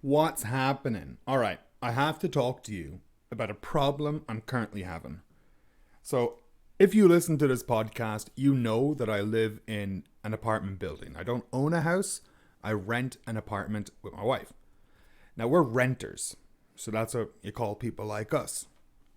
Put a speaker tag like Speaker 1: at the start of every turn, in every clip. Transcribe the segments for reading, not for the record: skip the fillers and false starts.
Speaker 1: What's happening? All right, I have to talk to you about a problem I'm currently having. So, if you listen to this podcast, you know that I live in an apartment building. I don't own a house, I rent an apartment with my wife. Now, we're renters, so that's what you call people like us.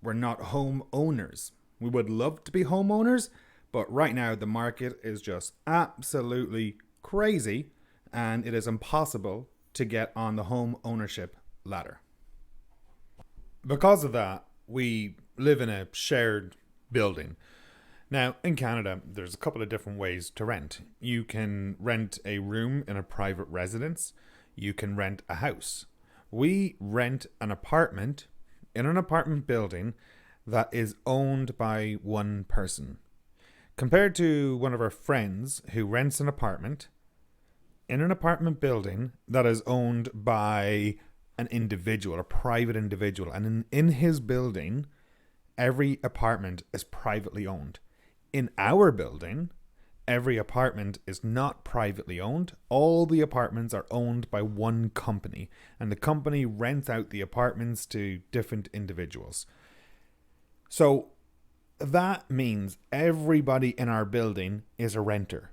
Speaker 1: We're not home owners. We would love to be homeowners, but right now the market is just absolutely crazy and it is impossible to get on the home ownership ladder. Because of that, we live in a shared building. Now, in Canada, there's a couple of different ways to rent. You can rent a room in a private residence, you can rent a house. We rent an apartment in an apartment building that is owned by one person. Compared to one of our friends who rents an apartment in an apartment building that is owned by an individual, a private individual. And in his building, every apartment is privately owned. In our building, every apartment is not privately owned. All the apartments are owned by one company, and the company rents out the apartments to different individuals. So that means everybody in our building is a renter.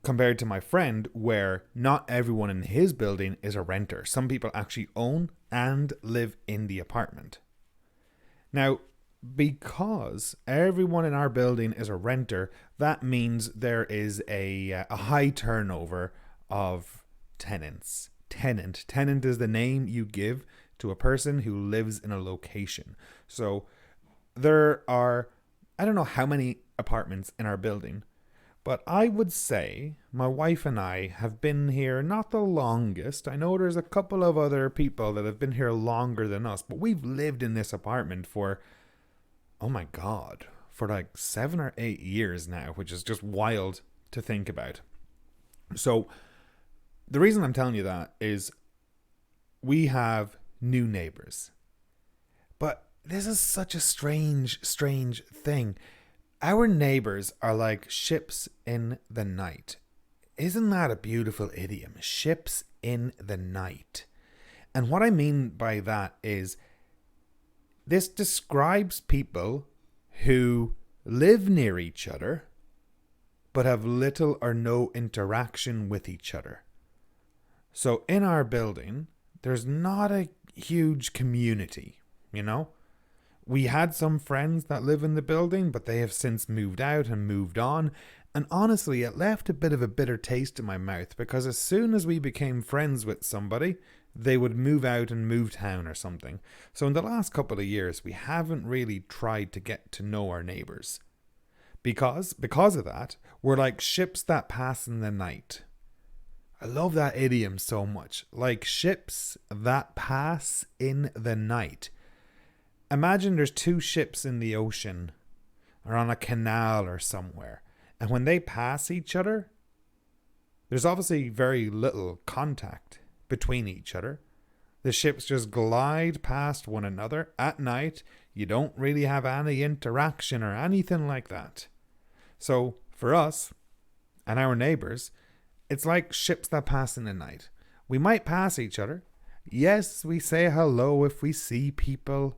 Speaker 1: Compared to my friend, where not everyone in his building is a renter. Some people actually own and live in the apartment. Now, because everyone in our building is a renter, that means there is a high turnover of tenants. Tenant is the name you give to a person who lives in a location. So there are, I don't know how many apartments in our building, but I would say my wife and I have been here not the longest. I know there's a couple of other people that have been here longer than us, but we've lived in this apartment for, oh my God, for like 7 or 8 years now, which is just wild to think about. So the reason I'm telling you that is we have new neighbors. But this is such a strange thing. Our neighbors are like ships in the night. Isn't that a beautiful idiom? Ships in the night. And what I mean by that is this describes people who live near each other but have little or no interaction with each other. So in our building, there's not a huge community, you know? We had some friends that live in the building, but they have since moved out and moved on. And honestly, it left a bit of a bitter taste in my mouth because as soon as we became friends with somebody, they would move out and move town or something. So in the last couple of years, we haven't really tried to get to know our neighbours. Because of that, we're like ships that pass in the night. I love that idiom so much. Like ships that pass in the night. Imagine there's two ships in the ocean or on a canal or somewhere. And when they pass each other, there's obviously very little contact between each other. The ships just glide past one another at night. You don't really have any interaction or anything like that. So for us and our neighbours, it's like ships that pass in the night. We might pass each other. Yes, we say hello if we see people.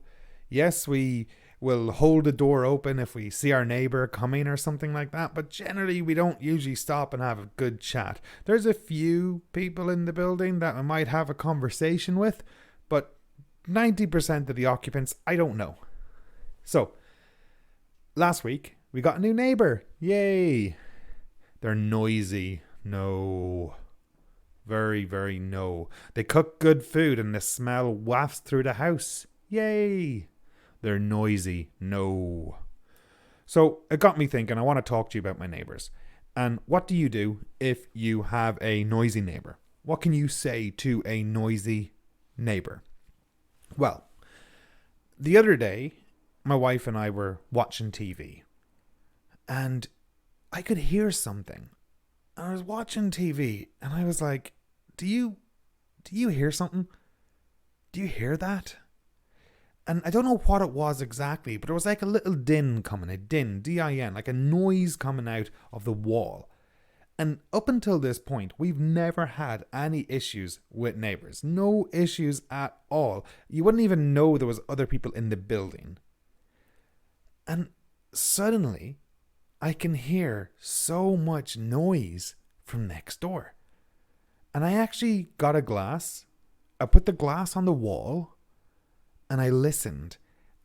Speaker 1: Yes, we will hold the door open if we see our neighbour coming or something like that, but generally we don't usually stop and have a good chat. There's a few people in the building that I might have a conversation with, but 90% of the occupants, I don't know. So, last week, we got a new neighbour. Yay! They're noisy. No. Very, very no. They cook good food and the smell wafts through the house. Yay! They're noisy. No. So it got me thinking, I want to talk to you about my neighbours. And what do you do if you have a noisy neighbour? What can you say to a noisy neighbour? Well, the other day, my wife and I were watching TV. And I could hear something. I was watching TV and I was like, do you hear something? Do you hear that? And I don't know what it was exactly, but it was like a little din coming, a din, D-I-N, like a noise coming out of the wall. And up until this point, we've never had any issues with neighbors. No issues at all. You wouldn't even know there was other people in the building. And suddenly, I can hear so much noise from next door. And I actually got a glass. I put the glass on the wall and I listened.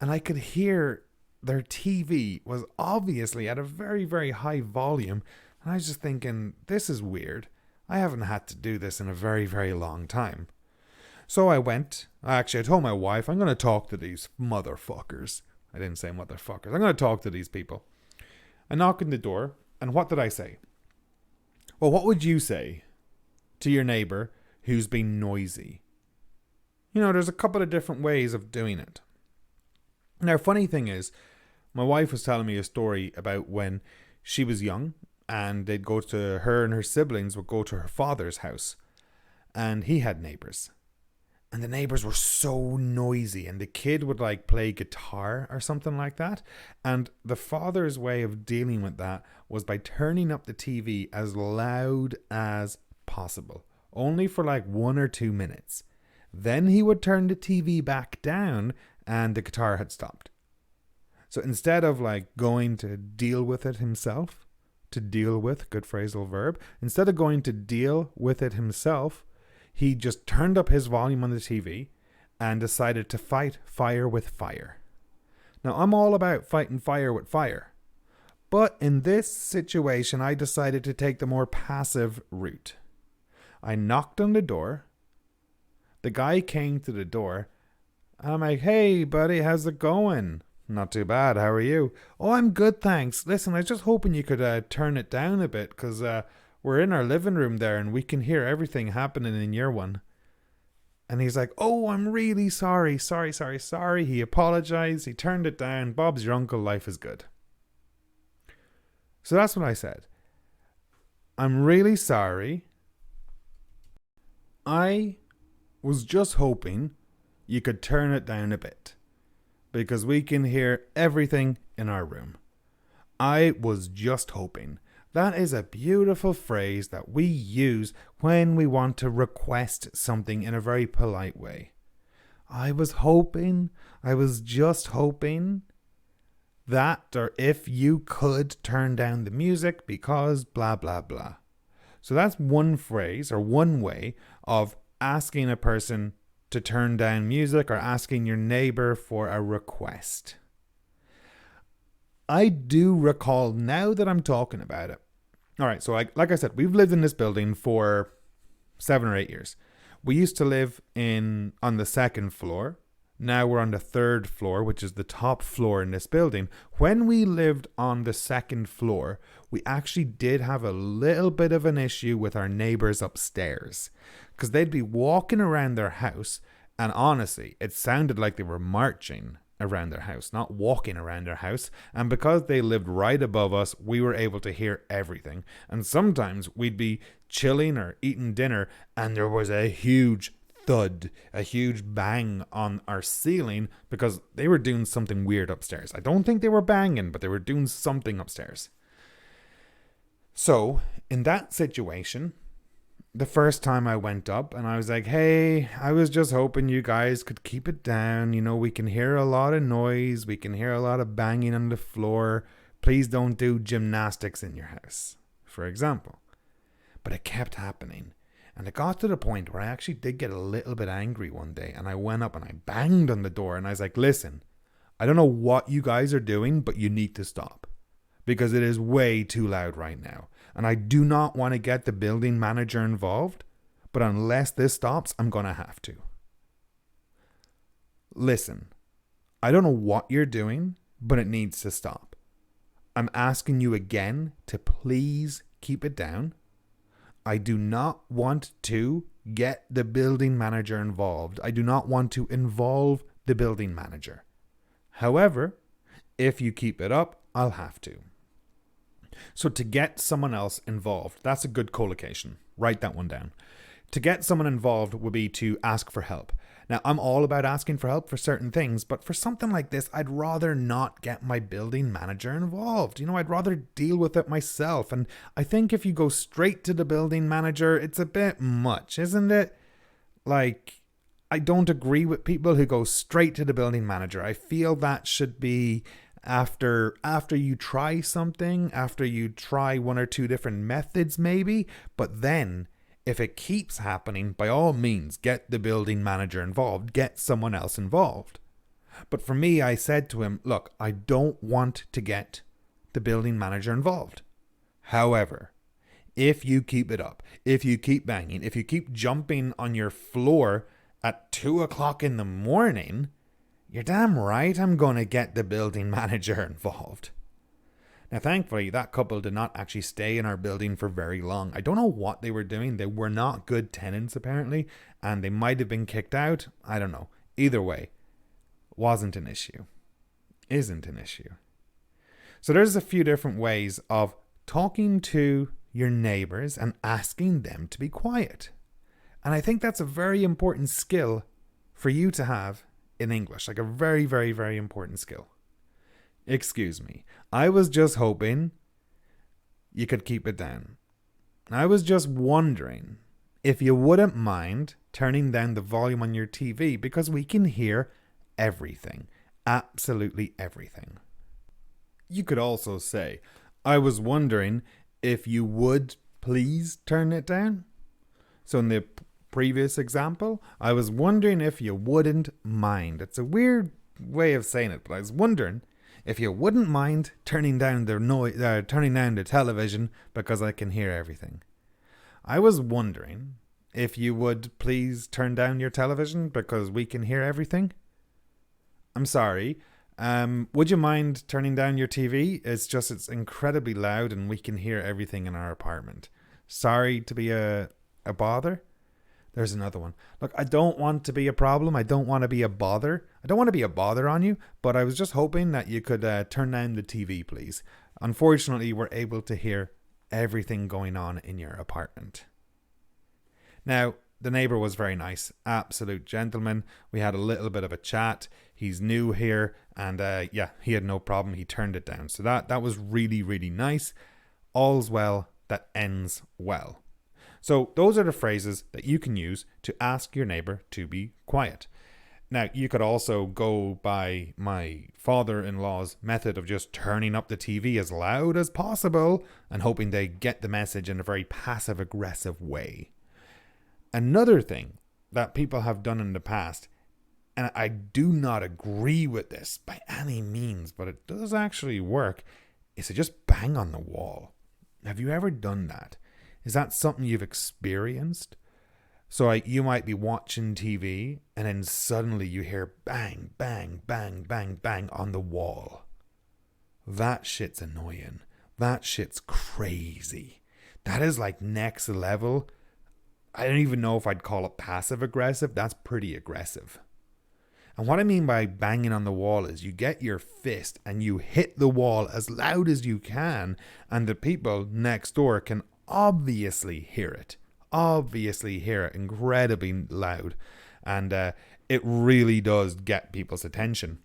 Speaker 1: And I could hear their TV was obviously at a very, very high volume. And I was just thinking, this is weird. I haven't had to do this in a very, very long time. So I told my wife, I'm going to talk to these motherfuckers. I didn't say motherfuckers. I'm going to talk to these people. I knock on the door, and what did I say? Well, what would you say to your neighbor who's been noisy? There's a couple of different ways of doing it. Now, funny thing is, my wife was telling me a story about when she was young, and her and her siblings would go to her father's house, and he had neighbors. And the neighbors were so noisy, and the kid would play guitar or something like that. And the father's way of dealing with that was by turning up the TV as loud as possible, only for 1 or 2 minutes. Then he would turn the TV back down and the guitar had stopped. So instead of going to deal with it himself, good phrasal verb, instead of going to deal with it himself, he just turned up his volume on the TV and decided to fight fire with fire. Now, I'm all about fighting fire with fire. But in this situation, I decided to take the more passive route. I knocked on the door. The guy came to the door. And I'm like, hey, buddy, how's it going? Not too bad. How are you? Oh, I'm good, thanks. Listen, I was just hoping you could turn it down a bit because we're in our living room there and we can hear everything happening in your one. And he's like, oh, I'm really sorry. Sorry. He apologized. He turned it down. Bob's your uncle. Life is good. So that's what I said. I'm really sorry. I was just hoping you could turn it down a bit because we can hear everything in our room. I was just hoping. That is a beautiful phrase that we use when we want to request something in a very polite way. I was just hoping that, or if you could turn down the music because blah, blah, blah. So that's one phrase or one way of asking a person to turn down music or asking your neighbor for a request. I do recall now that I'm talking about it. All right, so like I said, we've lived in this building for 7 or 8 years. We used to live on the second floor. Now we're on the third floor, which is the top floor in this building. When we lived on the second floor, we actually did have a little bit of an issue with our neighbors upstairs because they'd be walking around their house, and honestly, it sounded like they were marching around their house, not walking around their house. And because they lived right above us, we were able to hear everything. And sometimes we'd be chilling or eating dinner and there was a huge thud, a huge bang on our ceiling because they were doing something weird upstairs. I don't think they were banging, but they were doing something upstairs. So in that situation, the first time I went up and I was like, hey, I was just hoping you guys could keep it down. We can hear a lot of noise. We can hear a lot of banging on the floor. Please don't do gymnastics in your house, for example. But it kept happening. And it got to the point where I actually did get a little bit angry one day. And I went up and I banged on the door and I was like, listen, I don't know what you guys are doing, but you need to stop. Because it is way too loud right now. And I do not want to get the building manager involved, but unless this stops, I'm going to have to. Listen, I don't know what you're doing, but it needs to stop. I'm asking you again to please keep it down. I do not want to get the building manager involved. I do not want to involve the building manager. However, if you keep it up, I'll have to. So to get someone else involved, that's a good collocation. Write that one down. To get someone involved would be to ask for help. Now, I'm all about asking for help for certain things, but for something like this, I'd rather not get my building manager involved. I'd rather deal with it myself. And I think if you go straight to the building manager, it's a bit much, isn't it? Like, I don't agree with people who go straight to the building manager. I feel that should be after you try something, after you try one or two different methods maybe, but then if it keeps happening, by all means, get the building manager involved, get someone else involved. But for me, I said to him, look, I don't want to get the building manager involved. However, if you keep it up, if you keep banging, if you keep jumping on your floor at 2 o'clock in the morning, you're damn right I'm going to get the building manager involved. Now, thankfully, that couple did not actually stay in our building for very long. I don't know what they were doing. They were not good tenants, apparently, and they might have been kicked out. I don't know. Either way, wasn't an issue. Isn't an issue. So there's a few different ways of talking to your neighbors and asking them to be quiet. And I think that's a very important skill for you to have in English. Like a very, very, very important skill. Excuse me. I was just hoping you could keep it down. I was just wondering if you wouldn't mind turning down the volume on your TV because we can hear everything. Absolutely everything. You could also say, I was wondering if you would please turn it down. So in the previous example, I was wondering if you wouldn't mind. It's a weird way of saying it, but I was wondering if you wouldn't mind turning down the television because I can hear everything. I was wondering if you would please turn down your television because we can hear everything. I'm sorry. Would you mind turning down your TV? It's incredibly loud and we can hear everything in our apartment. Sorry to be a bother. There's another one. Look, I don't want to be a problem. I don't want to be a bother. I don't want to be a bother on you, but I was just hoping that you could turn down the TV, please. Unfortunately, we're able to hear everything going on in your apartment. Now, the neighbor was very nice. Absolute gentleman. We had a little bit of a chat. He's new here and he had no problem. He turned it down. So that was really, really nice. All's well that ends well. So those are the phrases that you can use to ask your neighbor to be quiet. Now, you could also go by my father-in-law's method of just turning up the TV as loud as possible and hoping they get the message in a very passive-aggressive way. Another thing that people have done in the past, and I do not agree with this by any means, but it does actually work, is to just bang on the wall. Have you ever done that? Is that something you've experienced? So you might be watching TV and then suddenly you hear bang, bang, bang, bang, bang on the wall. That shit's annoying. That shit's crazy. That is like next level. I don't even know if I'd call it passive aggressive. That's pretty aggressive. And what I mean by banging on the wall is you get your fist and you hit the wall as loud as you can, and the people next door can obviously hear it incredibly loud, and it really does get people's attention.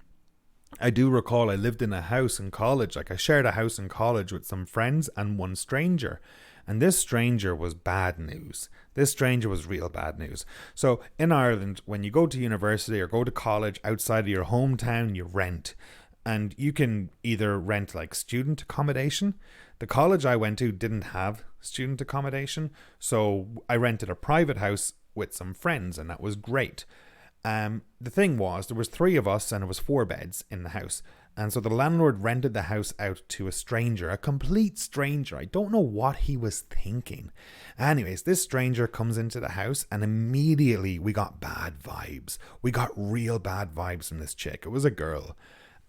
Speaker 1: I do recall I lived in a house in college. I shared a house in college with some friends and one stranger, and this stranger was bad news. This stranger was real bad news. So in Ireland, when you go to university or go to college outside of your hometown, you rent. And you can either rent like student accommodation. The college I went to didn't have student accommodation, so I rented a private house with some friends, and that was great. The thing was, there was 3 of us, and it was 4 beds in the house. And so the landlord rented the house out to a stranger, a complete stranger. I don't know what he was thinking. Anyways, this stranger comes into the house, and immediately we got bad vibes. We got real bad vibes from this chick. It was a girl.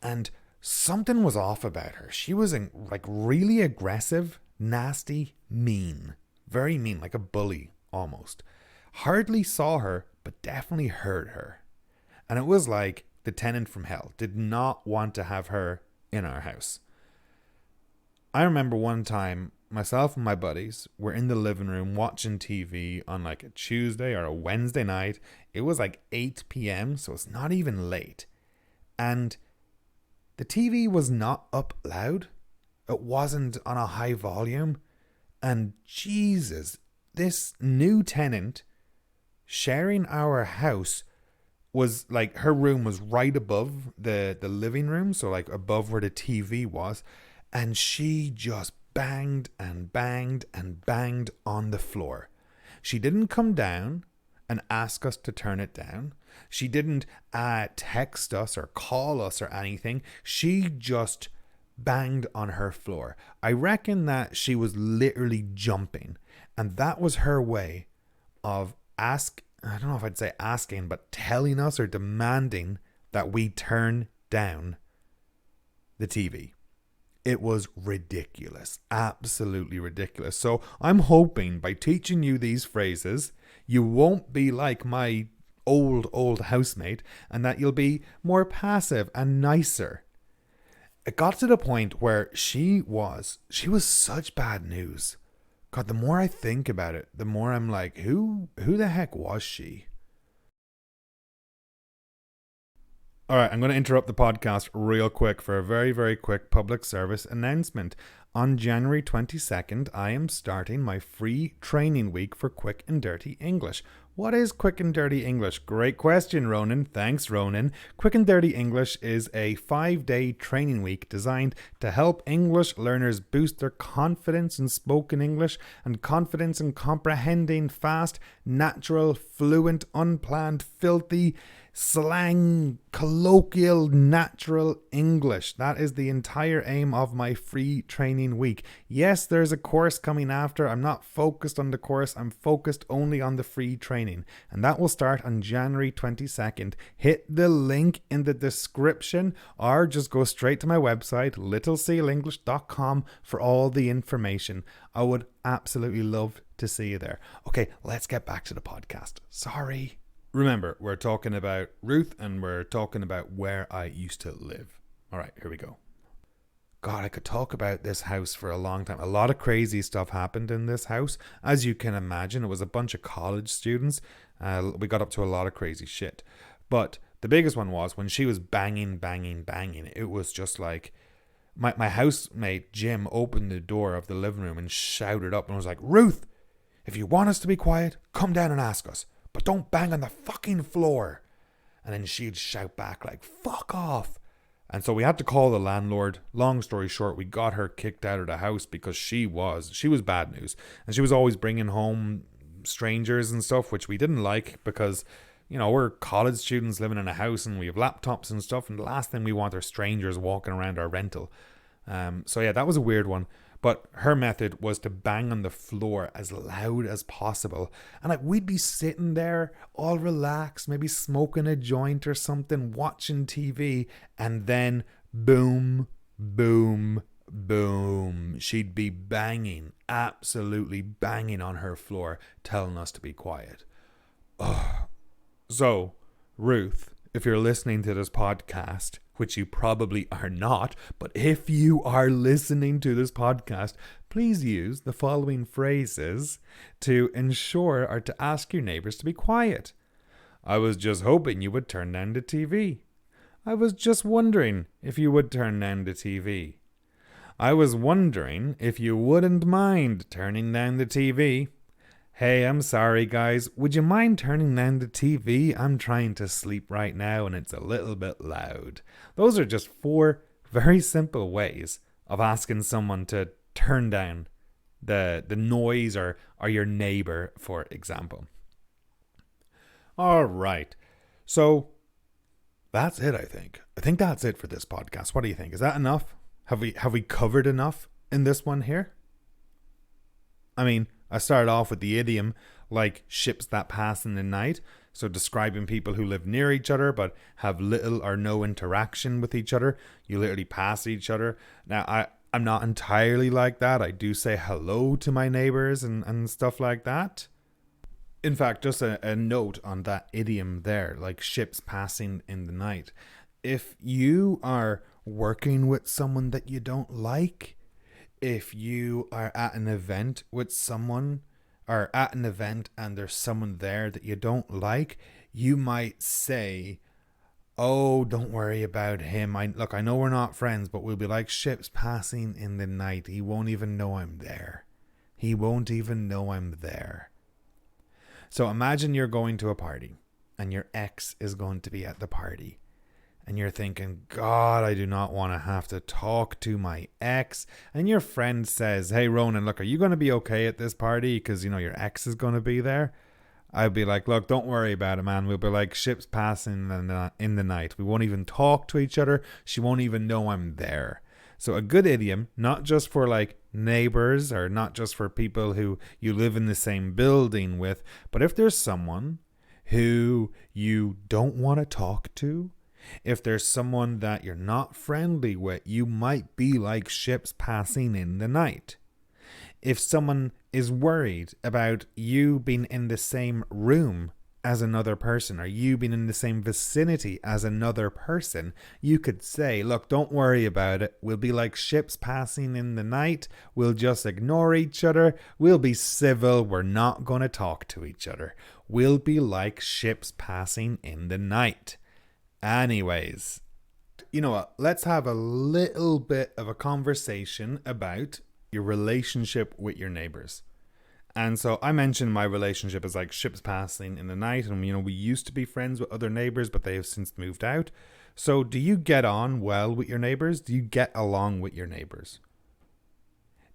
Speaker 1: And something was off about her. She was like really aggressive, nasty, mean. Very mean, like a bully almost. Hardly saw her, but definitely heard her. And it was like the tenant from hell. Did not want to have her in our house. I remember one time myself and my buddies were in the living room watching TV on like a Tuesday or a Wednesday night. It was like 8 p.m., so it's not even late. And the TV was not up loud. It wasn't on a high volume. And Jesus, this new tenant sharing our house was like, her room was right above the living room, so like above where the TV was, and she just banged and banged and banged on the floor. She didn't come down and ask us to turn it down. She didn't text us or call us or anything. She just banged on her floor. I reckon that she was literally jumping, and that was her way of I don't know if I'd say asking, but telling us or demanding that we turn down the TV. It was ridiculous. Absolutely ridiculous. So I'm hoping by teaching you these phrases, you won't be like my old housemate, and that you'll be more passive and nicer. It got to the point where she was such bad news. God, the more I think about it, the more I'm like, who the heck was she? All right, I'm going to interrupt the podcast real quick for a very, very quick public service announcement. On January 22nd, I am starting my free training week for Quick and Dirty English. What is Quick and Dirty English? Great question, Ronan. Thanks, Ronan. Quick and Dirty English is a 5-day training week designed to help English learners boost their confidence in spoken English and confidence in comprehending fast, natural, fluent, unplanned, filthy, slang, colloquial, natural English. That is the entire aim of my free training week. Yes, there's a course coming after. I'm not focused on the course. I'm focused only on the free training. And that will start on January 22nd. Hit the link in the description or just go straight to my website, littlesealenglish.com, for all the information. I would absolutely love to see you there. Okay, let's get back to the podcast. Sorry. Remember, we're talking about Ruth and we're talking about where I used to live. All right, here we go. God, I could talk about this house for a long time. A lot of crazy stuff happened in this house. As you can imagine, it was a bunch of college students. We got up to a lot of crazy shit. But the biggest one was when she was banging. It was just like, my housemate, Jim, opened the door of the living room and shouted up and was like, Ruth, if you want us to be quiet, come down and ask us. But don't bang on the fucking floor. And then she'd shout back like, fuck off. And so we had to call the landlord. Long story short, we got her kicked out of the house because she was bad news. And she was always bringing home strangers and stuff, which we didn't like because, you know, we're college students living in a house and we have laptops and stuff. And the last thing we want are strangers walking around our rental. So yeah, that was a weird one. But her method was to bang on the floor as loud as possible. And like we'd be sitting there all relaxed, maybe smoking a joint or something, watching TV. And then boom, boom, boom. She'd be banging, absolutely banging on her floor, telling us to be quiet. Oh. So, Ruth, if you're listening to this podcast, which you probably are not, but if you are listening to this podcast, please use the following phrases to ensure or to ask your neighbors to be quiet. I was just hoping you would turn down the TV. I was just wondering if you would turn down the TV. I was wondering if you wouldn't mind turning down the TV. Hey, I'm sorry guys, would you mind turning down the TV? I'm trying to sleep right now and it's a little bit loud. Those are just 4 very simple ways of asking someone to turn down the noise or your neighbor, for example. All right, so that's it, I think. I think that's it for this podcast. What do you think? Is that enough? Have we covered enough in this one here? I mean, I started off with the idiom like ships that pass in the night. So describing people who live near each other but have little or no interaction with each other. You literally pass each other. Now, I'm not entirely like that. I do say hello to my neighbors and stuff like that. In fact, just a note on that idiom there, like ships passing in the night. If you are working with someone that you don't like, if you are at an event with someone, or at an event and there's someone there that you don't like, you might say, "Oh, don't worry about him. I know we're not friends, but we'll be like ships passing in the night. He won't even know I'm there. He won't even know I'm there." So imagine you're going to a party and your ex is going to be at the party. And you're thinking, "God, I do not want to have to talk to my ex." And your friend says, "Hey, Ronan, look, are you going to be okay at this party? Because, your ex is going to be there." I'd be like, "Look, don't worry about it, man. We'll be like ships passing in the night. We won't even talk to each other. She won't even know I'm there." So a good idiom, not just for like neighbors or not just for people who you live in the same building with, but if there's someone who you don't want to talk to, if there's someone that you're not friendly with, you might be like ships passing in the night. If someone is worried about you being in the same room as another person, or you being in the same vicinity as another person, you could say, "Look, don't worry about it. We'll be like ships passing in the night. We'll just ignore each other. We'll be civil. We're not going to talk to each other. We'll be like ships passing in the night." Anyways, you know what? Let's have a little bit of a conversation about your relationship with your neighbors. And so I mentioned my relationship is like ships passing in the night. And, we used to be friends with other neighbors, but they have since moved out. So do you get on well with your neighbors? Do you get along with your neighbors?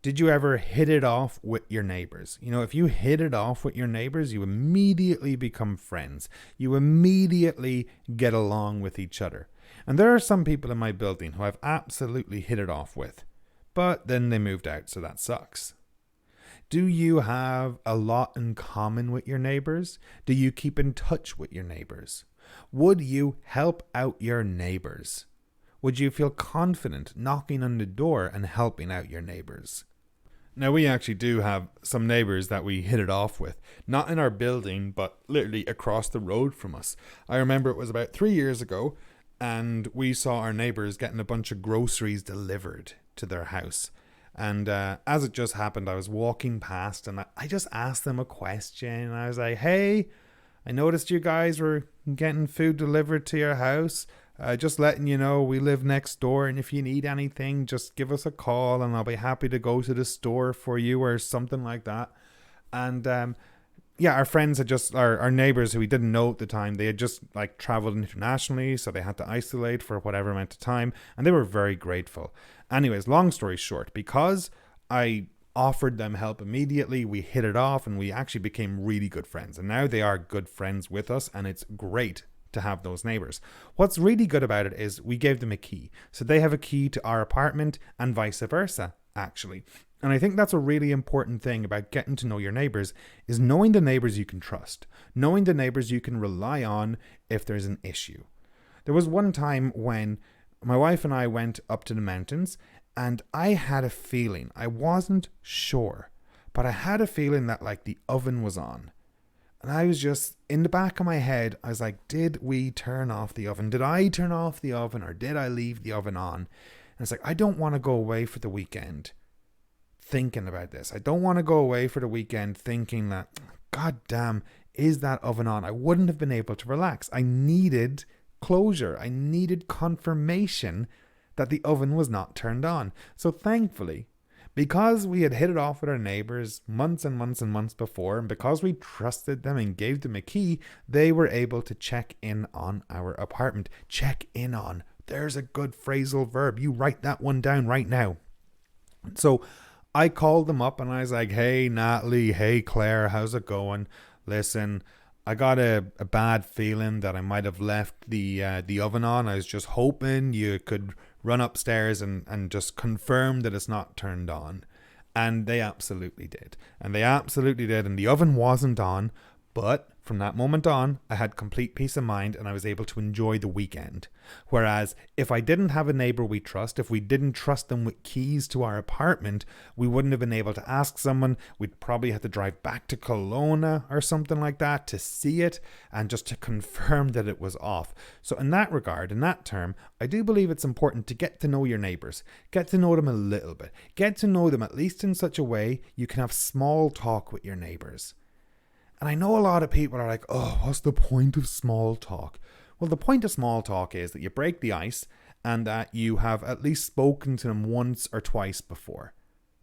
Speaker 1: Did you ever hit it off with your neighbors? If you hit it off with your neighbors, you immediately become friends. You immediately get along with each other. And there are some people in my building who I've absolutely hit it off with. But then they moved out, so that sucks. Do you have a lot in common with your neighbors? Do you keep in touch with your neighbors? Would you help out your neighbors? Would you feel confident knocking on the door and helping out your neighbors? Now, we actually do have some neighbors that we hit it off with. Not in our building, but literally across the road from us. I remember it was about 3 years ago, and we saw our neighbors getting a bunch of groceries delivered to their house. And as it just happened, I was walking past and I just asked them a question. And I was like, "Hey, I noticed you guys were getting food delivered to your house. Just letting you know we live next door, and if you need anything, just give us a call and I'll be happy to go to the store for you," or something like that. And our friends had just, our neighbors who we didn't know at the time, they had just like traveled internationally, so they had to isolate for whatever amount of time, and they were very grateful. Anyways, long story short, because I offered them help immediately, we hit it off and we actually became really good friends. And now they are good friends with us, and it's great to have those neighbors. What's really good about it is we gave them a key. So they have a key to our apartment and vice versa, actually. And I think that's a really important thing about getting to know your neighbors, is knowing the neighbors you can trust, knowing the neighbors you can rely on if there's an issue. There was one time when my wife and I went up to the mountains, and I had a feeling, I wasn't sure, but I had a feeling that like the oven was on. And I was just, in the back of my head, I was like, did we turn off the oven? Did I turn off the oven, or did I leave the oven on? And it's like, I don't want to go away for the weekend thinking about this. I don't want to go away for the weekend thinking that, God damn, is that oven on? I wouldn't have been able to relax. I needed closure. I needed confirmation that the oven was not turned on. So thankfully, because we had hit it off with our neighbors months and months and months before, and because we trusted them and gave them a key, they were able to check in on our apartment. Check in on. There's a good phrasal verb. You write that one down right now. So I called them up and I was like, "Hey, Natalie. Hey, Claire. How's it going? Listen, I got a bad feeling that I might have left the oven on. I was just hoping you could run upstairs and just confirm that it's not turned on." And they absolutely did. And the oven wasn't on. But From that moment on, I had complete peace of mind and I was able to enjoy the weekend. Whereas if I didn't have a neighbour we trust, if we didn't trust them with keys to our apartment, we wouldn't have been able to ask someone. We'd probably have to drive back to Kelowna or something like that to see it and just to confirm that it was off. So in that regard, in that term, I do believe it's important to get to know your neighbours. Get to know them a little bit. Get to know them at least in such a way you can have small talk with your neighbours. And I know a lot of people are like, oh, what's the point of small talk? Well, the point of small talk is that you break the ice and that you have at least spoken to them once or twice before.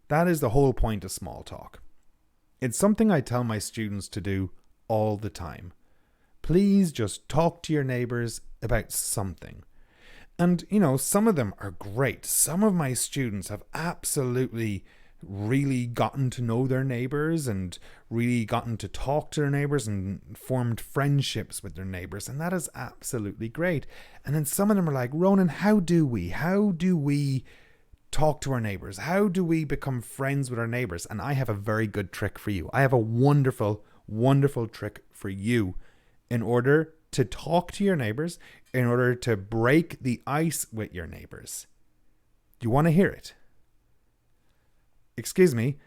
Speaker 1: That is the whole point of small talk. It's something I tell my students to do all the time. Please just talk to your neighbours about something. And, some of them are great. Some of my students have absolutely really gotten to know their neighbours and really gotten to talk to their neighbours and formed friendships with their neighbours, and that is absolutely great. And then some of them are like, Ronan, how do we talk to our neighbours? How do we become friends with our neighbours? And I have a very good trick for you. I have a wonderful, wonderful trick for you in order to talk to your neighbours, in order to break the ice with your neighbours. Do you want to hear it? Excuse me,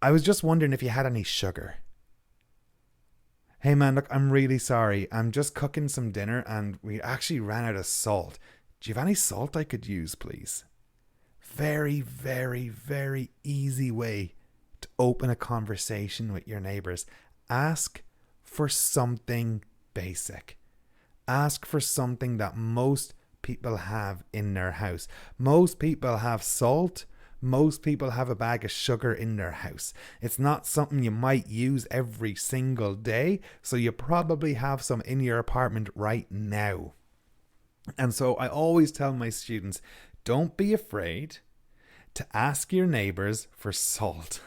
Speaker 1: I was just wondering if you had any sugar. Hey man, look, I'm really sorry. I'm just cooking some dinner and we actually ran out of salt. Do you have any salt I could use, please? Very, very, very easy way to open a conversation with your neighbours. Ask for something basic. Ask for something that most people have in their house. Most people have salt. Most people have a bag of sugar in their house. It's not something you might use every single day, so you probably have some in your apartment right now. And so I always tell my students, don't be afraid to ask your neighbours for salt.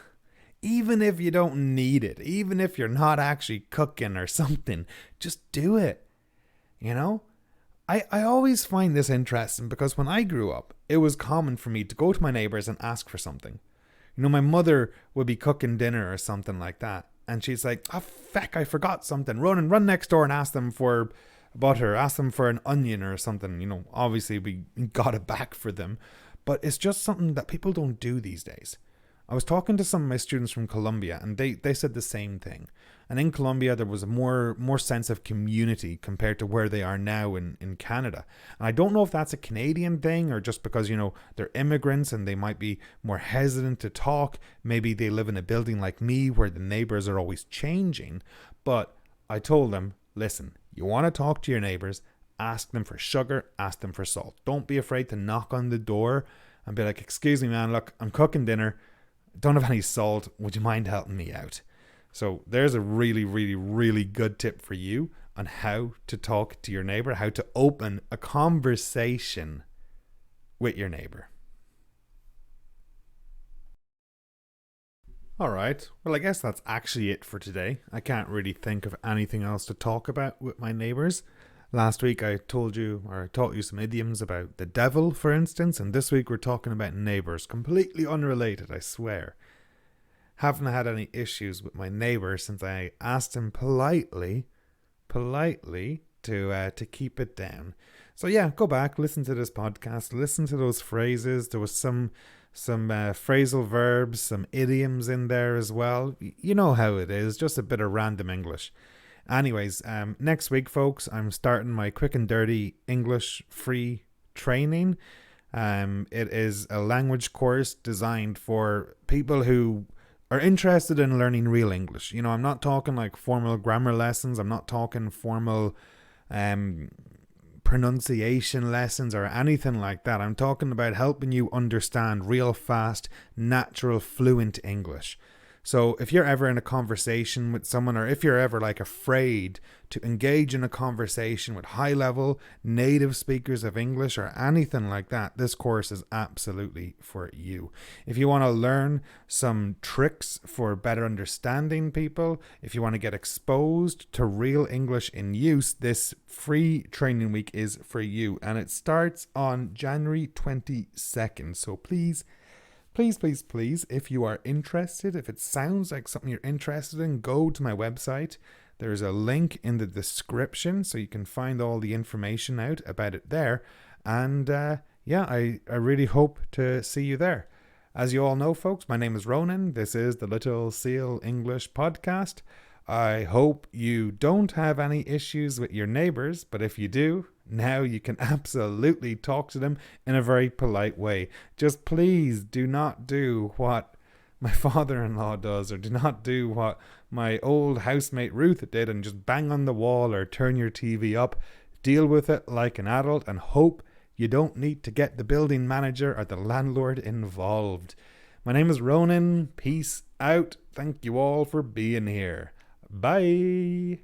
Speaker 1: Even if you don't need it, even if you're not actually cooking or something, just do it. I always find this interesting because when I grew up, it was common for me to go to my neighbours and ask for something. My mother would be cooking dinner or something like that. And she's like, oh, feck, I forgot something. Run next door and ask them for butter. Ask them for an onion or something. Obviously we got it back for them. But it's just something that people don't do these days. I was talking to some of my students from Colombia and they said the same thing. And in Colombia, there was a more sense of community compared to where they are now in Canada. And I don't know if that's a Canadian thing or just because, they're immigrants and they might be more hesitant to talk. Maybe they live in a building like me where the neighbours are always changing. But I told them, listen, you want to talk to your neighbours, ask them for sugar, ask them for salt. Don't be afraid to knock on the door and be like, excuse me, man, look, I'm cooking dinner. Don't have any salt. Would you mind helping me out? So there's a really, really, really good tip for you on how to talk to your neighbour, how to open a conversation with your neighbour. All right. Well, I guess that's actually it for today. I can't really think of anything else to talk about with my neighbours. Last week I taught you some idioms about the devil, for instance, and this week we're talking about neighbours. Completely unrelated, I swear. Haven't had any issues with my neighbour since I asked him politely to keep it down. So yeah, go back, listen to this podcast, listen to those phrases. There was some phrasal verbs, some idioms in there as well. You know how it is, just a bit of random English. Anyways, next week, folks, I'm starting my quick and dirty English free training. It is a language course designed for people who are interested in learning real English. I'm not talking like formal grammar lessons. I'm not talking formal pronunciation lessons or anything like that. I'm talking about helping you understand real fast, natural, fluent English. So if you're ever in a conversation with someone, or if you're ever afraid to engage in a conversation with high level native speakers of English or anything like that, this course is absolutely for you. If you want to learn some tricks for better understanding people, if you want to get exposed to real English in use, this free training week is for you. And it starts on January 22nd. So please, if you are interested, if it sounds like something you're interested in, go to my website, There's a link in the description so you can find all the information out about it there. And I really hope to see you there. As you all know, folks, my name is Ronan. This is the Little Seal English Podcast. I hope you don't have any issues with your neighbours, but if you do, now you can absolutely talk to them in a very polite way. Just please do not do what my father-in-law does, or do not do what my old housemate Ruth did and just bang on the wall or turn your TV up. Deal with it like an adult and hope you don't need to get the building manager or the landlord involved. My name is Ronan. Peace out. Thank you all for being here. Bye.